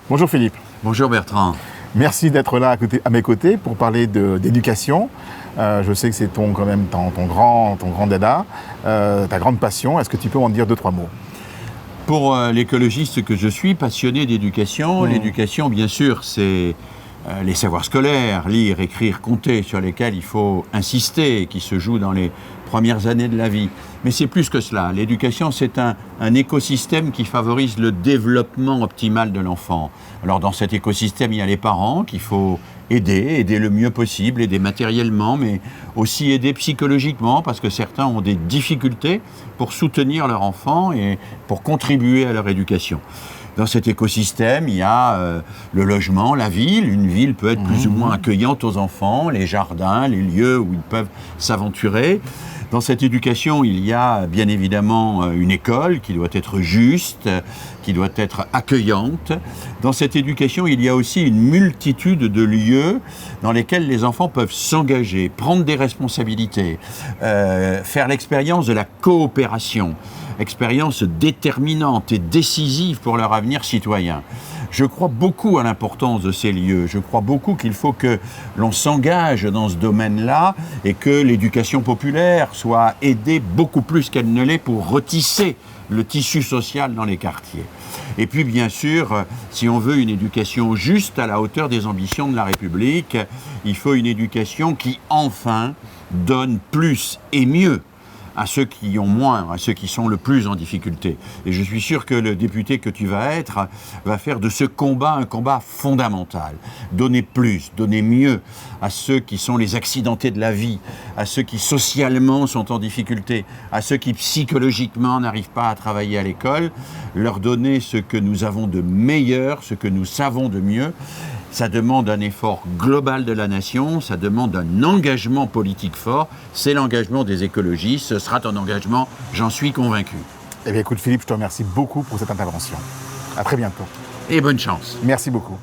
Bonjour Philippe. Bonjour Bertrand. Merci d'être là à mes côtés pour parler d'éducation. Je sais que c'est ton grand dada, ta grande passion. Est-ce que tu peux en dire 2-3 mots? Pour l'écologiste que je suis, passionné d'éducation, l'éducation bien sûr c'est les savoirs scolaires, lire, écrire, compter, sur lesquels il faut insister, qui se jouent dans les premières années de la vie. Mais c'est plus que cela. L'éducation, c'est un écosystème qui favorise le développement optimal de l'enfant. Alors dans cet écosystème, il y a les parents qu'il faut aider le mieux possible, aider matériellement, mais aussi aider psychologiquement, parce que certains ont des difficultés pour soutenir leur enfant et pour contribuer à leur éducation. Dans cet écosystème, il y a le logement, la ville. Une ville peut être plus ou moins accueillante aux enfants, les jardins, les lieux où ils peuvent s'aventurer. Dans cette éducation, il y a bien évidemment une école qui doit être juste, qui doit être accueillante. Dans cette éducation, il y a aussi une multitude de lieux dans lesquels les enfants peuvent s'engager, prendre des responsabilités, faire l'expérience de la coopération, expérience déterminante et décisive pour leur avenir citoyen. Je crois beaucoup à l'importance de ces lieux. Je crois beaucoup qu'il faut que l'on s'engage dans ce domaine-là et que l'éducation populaire soit aidée beaucoup plus qu'elle ne l'est pour retisser le tissu social dans les quartiers. Et puis bien sûr, si on veut une éducation juste à la hauteur des ambitions de la République, il faut une éducation qui enfin donne plus et mieux à ceux qui ont moins, à ceux qui sont le plus en difficulté. Et je suis sûr que le député que tu vas être va faire de ce combat un combat fondamental. Donner plus, donner mieux à ceux qui sont les accidentés de la vie, à ceux qui socialement sont en difficulté, à ceux qui psychologiquement n'arrivent pas à travailler à l'école, leur donner ce que nous avons de meilleur, ce que nous savons de mieux. Ça demande un effort global de la nation, ça demande un engagement politique fort. C'est l'engagement des écologistes, ce sera ton engagement, j'en suis convaincu. Eh bien écoute Philippe, je te remercie beaucoup pour cette intervention. À très bientôt. Et bonne chance. Merci beaucoup.